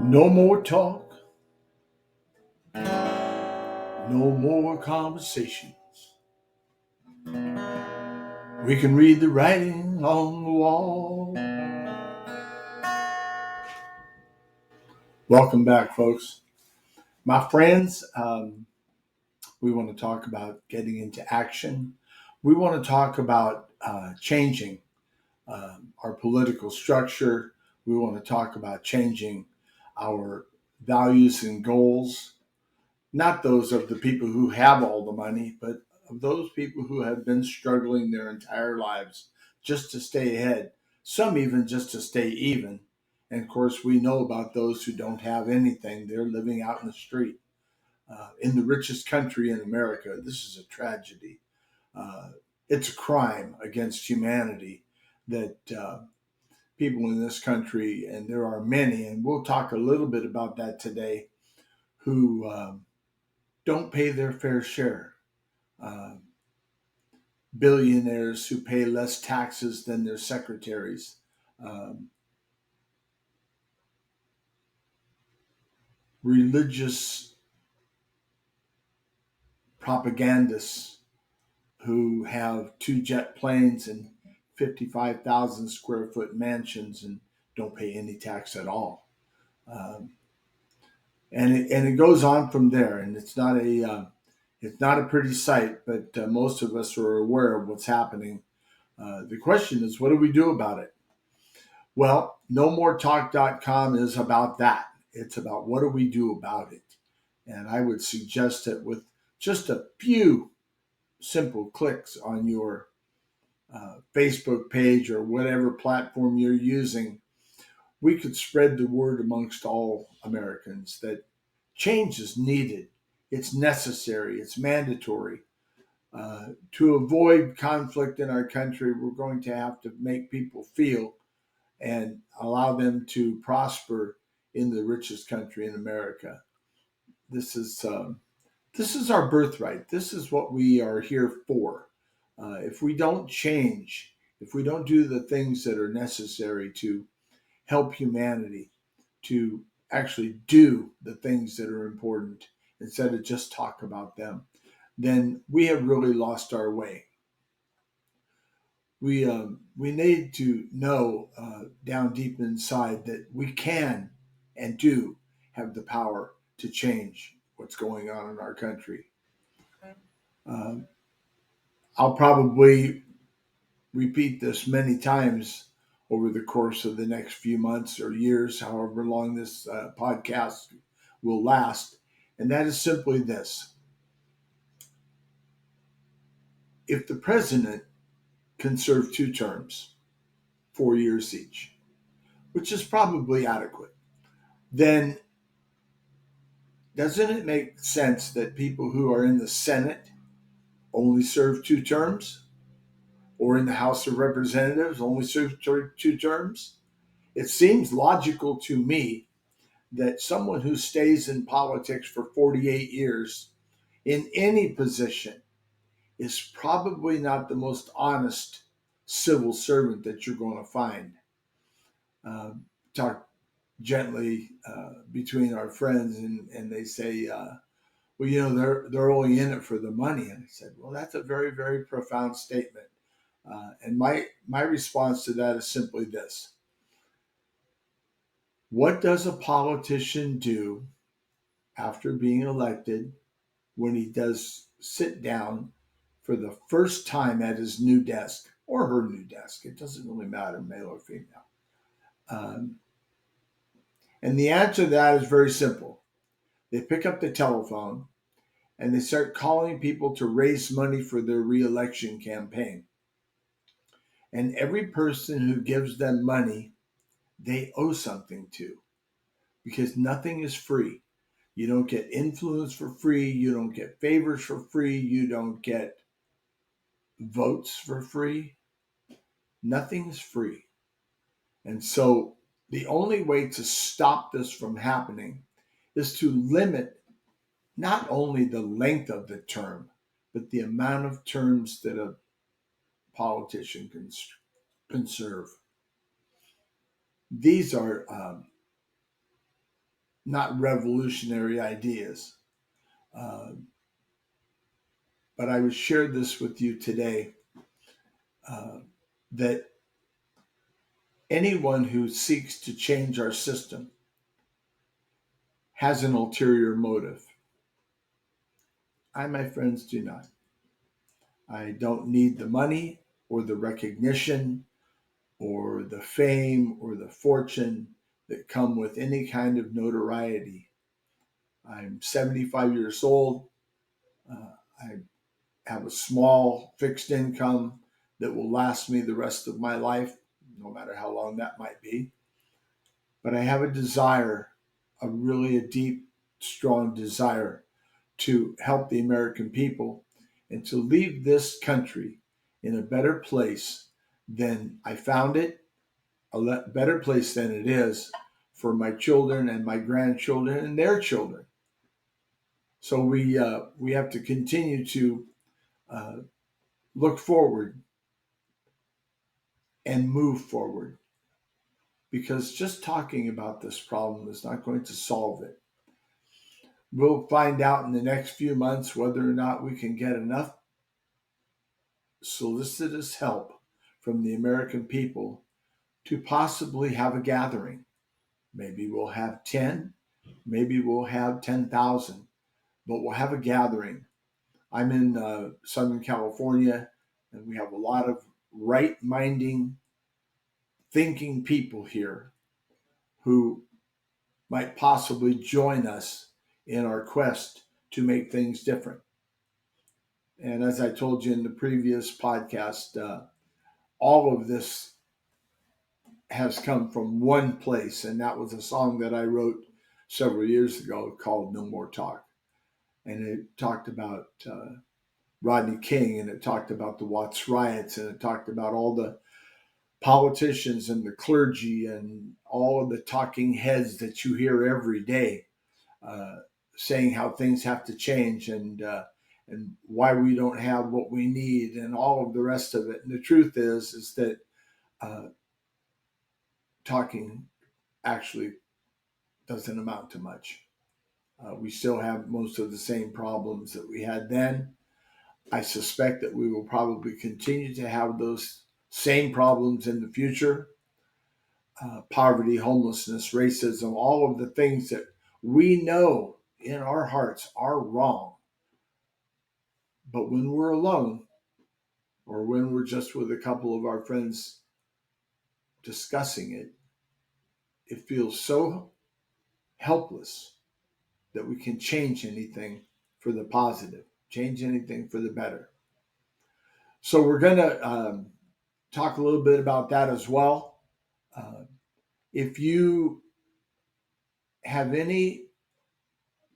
No more talk, no more conversations. We can read the writing on the wall. Welcome back, folks. My friends, we want to talk about getting into action. We want to talk about changing our political structure. We want to talk about changing our values and goals, not those of the people who have all the money, but of those people who have been struggling their entire lives just to stay ahead, some even just to stay even. And of course, we know about those who don't have anything. They're living out in the street. In the richest country in America, this is a tragedy. Uh, it's a crime against humanity that people in this country, and there are many, and we'll talk a little bit about that today, who don't pay their fair share. Uh, Billionaires who pay less taxes than their secretaries. Um, Religious propagandists who have two jet planes and 55,000 square foot mansions and don't pay any tax at all. Um, and it goes on from there. And it's not a pretty sight, but most of us are aware of what's happening. The question is, what do we do about it? Well, nomoretalk.com is about that. It's about what do we do about it. And I would suggest that with just a few simple clicks on your Facebook page or whatever platform you're using, we could spread the word amongst all Americans that change is needed. It's necessary. It's mandatory. To avoid conflict in our country, we're going to have to make people feel and allow them to prosper in the richest country in America. This is this is our birthright. This is what we are here for. If we don't change, if we don't do the things that are necessary to help humanity, to actually do the things that are important instead of just talk about them, then we have really lost our way. We need to know down deep inside that we can and do have the power to change what's going on in our country. Um, I'll probably repeat this many times over the course of the next few months or years, however long this podcast will last, and that is simply this: if the president can serve two terms, 4 years each, which is probably adequate, then doesn't it make sense that people who are in the Senate only serve two terms, or in the House of Representatives only serve two terms? It seems logical to me that someone who stays in politics for 48 years in any position is probably not the most honest civil servant that you're going to find. Talk gently between our friends, and they say, well, they're only in it for the money. And I said, well, that's a very, very profound statement. And my response to that is simply this: what does a politician do after being elected when he does sit down for the first time at his new desk or her new desk? It doesn't really matter, male or female. Um, and the answer to that is very simple. They pick up the telephone and they start calling people to raise money for their reelection campaign. And every person who gives them money, they owe something to, because nothing is free. You don't get influence for free. You don't get favors for free. You don't get votes for free. Nothing is free. And so the only way to stop this from happening is to limit not only the length of the term, but the amount of terms that a politician can serve. These are not revolutionary ideas. Uh, but I would share this with you today, uh, that anyone who seeks to change our system has an ulterior motive. I, my friends, do not. I don't need the money or the recognition or the fame or the fortune that come with any kind of notoriety. I'm 75 years old. I have a small fixed income that will last me the rest of my life, no matter how long that might be. But I have a desire, a deep, strong desire to help the American people and to leave this country in a better place than I found it, a better place than it is for my children and my grandchildren and their children. So we have to continue to uh, look forward and move forward, because just talking about this problem is not going to solve it. We'll find out in the next few months whether or not we can get enough solicitous help from the American people to possibly have a gathering. Maybe we'll have 10, maybe we'll have 10,000, but we'll have a gathering. I'm in Southern California, and we have a lot of right-minding, thinking people here who might possibly join us in our quest to make things different. And as I told you in the previous podcast, all of this has come from one place, and that was a song that I wrote several years ago called No More Talk. And it talked about Rodney King, and it talked about the Watts riots, and it talked about all the politicians and the clergy and all of the talking heads that you hear every day uh, saying how things have to change, and why we don't have what we need and all of the rest of it. And the truth is that uh, talking actually doesn't amount to much. We still have most of the same problems that we had then. I suspect that we will probably continue to have those same problems in the future. Poverty, homelessness, racism, all of the things that we know in our hearts are wrong. But when we're alone, or when we're just with a couple of our friends discussing it, it feels so helpless that we can change anything for the positive, change anything for the better. So we're going to talk a little bit about that as well. If you have any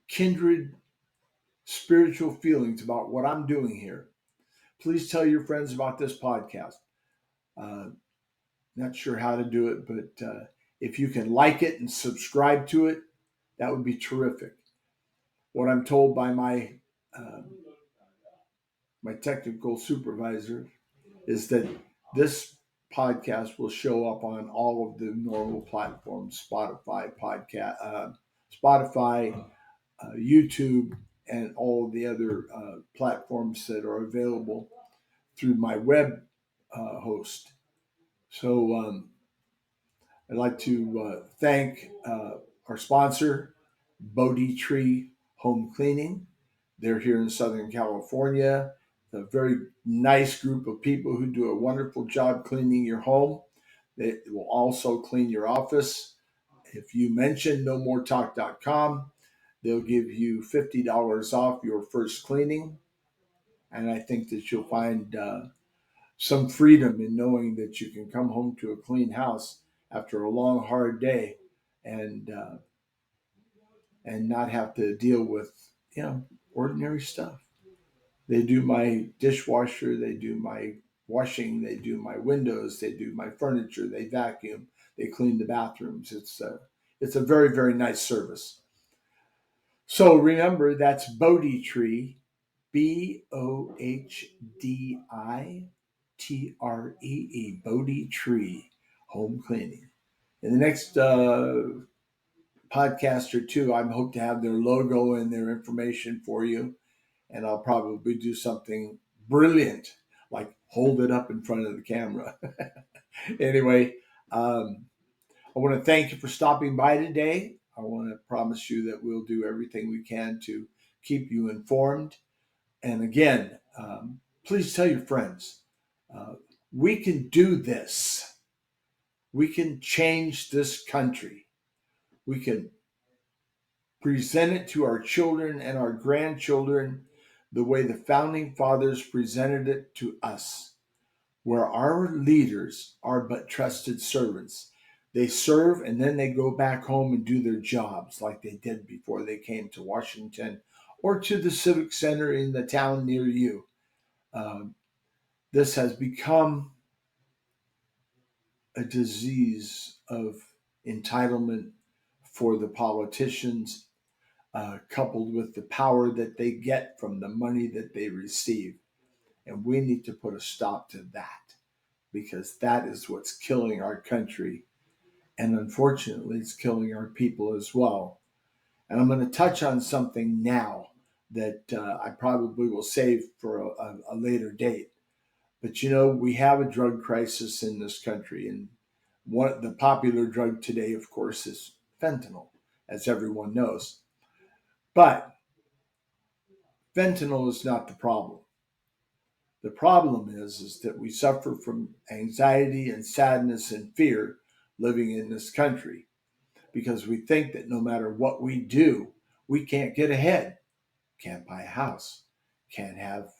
kindred spiritual feelings about what I'm doing here, please tell your friends about this podcast. Not sure how to do it, but if you can like it and subscribe to it, that would be terrific. What I'm told by uh, my technical supervisor is that this podcast will show up on all of the normal platforms: Spotify, YouTube, and all of the other platforms that are available through my web host. So I'd like to thank our sponsor, Bodhi Tree Home Cleaning. They're here in Southern California. A very nice group of people who do a wonderful job cleaning your home. They will also clean your office. If you mention nomoretalk.com, they'll give you $50 off your first cleaning. And I think that you'll find some freedom in knowing that you can come home to a clean house after a long, hard day, and not have to deal with ordinary stuff. They do my dishwasher, they do my washing, they do my windows, they do my furniture, they vacuum, they clean the bathrooms. It's a very, very nice service. So remember, that's Bodhi Tree, BOHDITREE, Bodhi Tree Home Cleaning. In the next podcast or two, I hope to have their logo and their information for you. And I'll probably do something brilliant, like hold it up in front of the camera. Anyway, I want to thank you for stopping by today. I want to promise you that we'll do everything we can to keep you informed. And again, please tell your friends. We can do this. We can change this country. We can present it to our children and our grandchildren the way the founding fathers presented it to us, where our leaders are but trusted servants. They serve and then they go back home and do their jobs like they did before they came to Washington or to the Civic Center in the town near you. This has become a disease of entitlement for the politicians, coupled with the power that they get from the money that they receive. And we need to put a stop to that, because that is what's killing our country. And unfortunately, it's killing our people as well. And I'm going to touch on something now that I probably will save for a later date. But you know, we have a drug crisis in this country, and the popular drug today, of course, is fentanyl, as everyone knows. But fentanyl is not the problem. The problem is that we suffer from anxiety and sadness and fear living in this country, because we think that no matter what we do, we can't get ahead, can't buy a house, can't have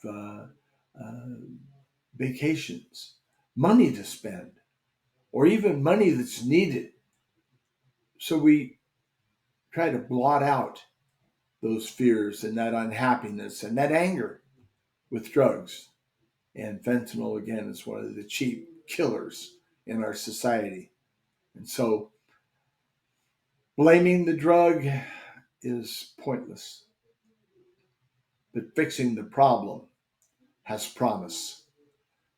vacations, money to spend, or even money that's needed. So we try to blot out those fears and that unhappiness and that anger with drugs. And fentanyl, again, is one of the cheap killers in our society. And so blaming the drug is pointless. But fixing the problem has promise.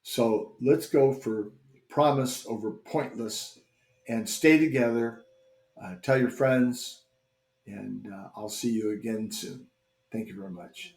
So let's go for promise over pointless and stay together. Tell your friends, and I'll see you again soon. Thank you very much.